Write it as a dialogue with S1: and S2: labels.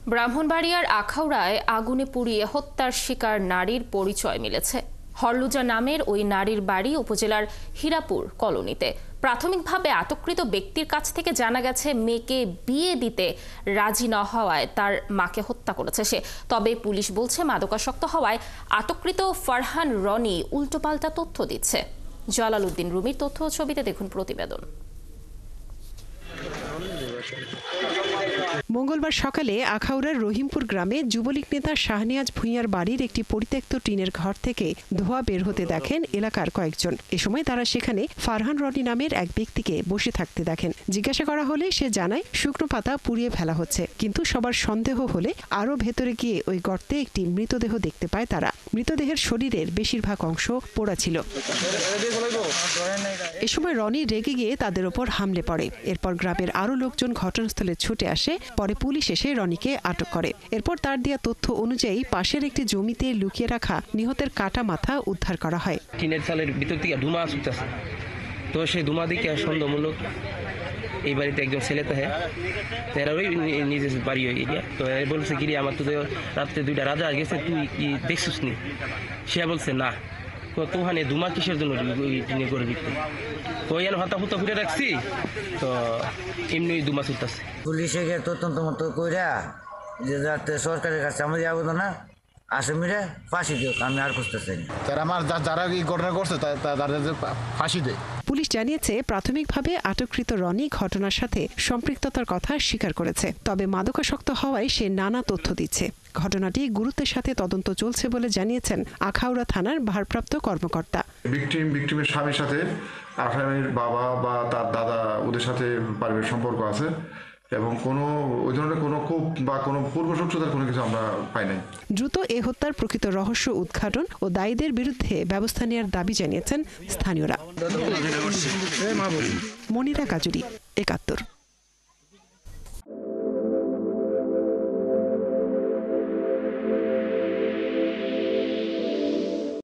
S1: ব্রাহ্মণবাড়িয়ার আখাউড়ায় আগুনে পুড়িয়ে হত্যার শিকার নারীর পরিচয় মিলেছে। হরলুজা নামের ওই নারীর বাড়ি উপজেলার হীরাপুর কলোনিতে। প্রাথমিকভাবে আটককৃত ব্যক্তির কাছ থেকে জানা গেছে মেয়েকে বিয়ে দিতে রাজি না হওয়ায় তার মাকে হত্যা করেছে সে। তবে পুলিশ বলছে মাদকাসক্ত হওয়ায় আটককৃত ফারহান রনি উল্টোপাল্টা তথ্য দিচ্ছে। জালালউদ্দিন রুমির তথ্য ও ছবিতে দেখুন প্রতিবেদন।
S2: মঙ্গলবার সকালে আখাউড়ার রহিমপুর গ্রামে যুবলীগ নেতা শাহনিয়াজ ভূঁইয়ার বাড়ির একটি পরিত্যক্ত টিনের ঘর থেকে ধোঁয়া বের হতে দেখেন এলাকার কয়েকজন। এ সময় তারা সেখানে ফারহান রনি নামের এক ব্যক্তিকে বসে থাকতে দেখেন। জিজ্ঞাসা করা হলে সে জানায় শুকনো পাতা পুড়িয়ে ফেলা হচ্ছে, কিন্তু সবার সন্দেহ হলে আরও ভেতরে গিয়ে ওই গর্তে একটি মৃতদেহ দেখতে পায় তারা। মৃতদেহের শরীরের বেশিরভাগ অংশ পোড়া ছিল। এ সময় রনি রেগে গিয়ে তাদের ওপর হামলে পড়ে। এরপর গ্রামের আরও লোকজন ঘটনাস্থলে ছুটে আসে। পরে পুলিশ এসে রনিকে আটক করে। এরপর তার দেয়া তথ্য অনুযায়ী পাশের একটি জমিতে লুকিয়ে রাখা নিহতের কাটা মাথা উদ্ধার করা হয়।
S3: টিনের চালের ভিতর থেকে ধুমা আসতেছে, তো সেই ধুমা দিকে সন্দেহমূলক এই বাড়িতে একজন ছেলে থাকে, এরাই নিজের বাড়ি এরিয়া। তো বলছে কি আমার তো রাত্রে দুইটা রাজা গেছে, তুই কি দেখছিস নি? সে বলছে না। তো ওখানে ধুমা কিসের জন্য টিনে করে দিতে? তো এর হাতা ফুতা ফুটে রাখছি, তো এমনি ধুমা ছুটতেছে।
S4: পুলিশে গিয়ে তদন্ত মতো কইরা যে যাতে সরকারের কাছে আমাদের আবেদন না আসামিরা ফাঁসি দিও, আমি আর খুঁজতেছি না।
S5: যারা এই ঘটনা করছে তাদের ফাঁসি দেয়।
S2: পুলিশ জানিয়েছে প্রাথমিকভাবে আটককৃত রনি ঘটনার সাথে সম্পৃক্ততার কথা স্বীকার করেছে। তবে মাদকাসক্ত হওয়ায় সে নানা তথ্য দিচ্ছে। ঘটনাটি গুরুত্বের সাথে তদন্ত চলছে বলে জানিয়েছেন আখাউড়া থানার ভারপ্রাপ্ত কর্মকর্তা।
S6: ভিকটিমের স্বামীর সাথে আসামির বাবা বা তার দাদা ওদের সাথে পারিবারিক সম্পর্ক আছে এবং কোনো ওই ধরনের কোনো খুব বা কোনো পূর্বশত্রুতার কোনো কিছু আমরা পাই নাই।
S2: দ্রুত এ হত্যার প্রকৃত রহস্য উদ্ঘাটন ও দায়ীদের বিরুদ্ধে ব্যবস্থা নেওয়ার দাবি জানিয়েছেন স্থানীয়রা। মনিরা কাজুরি, ৭১।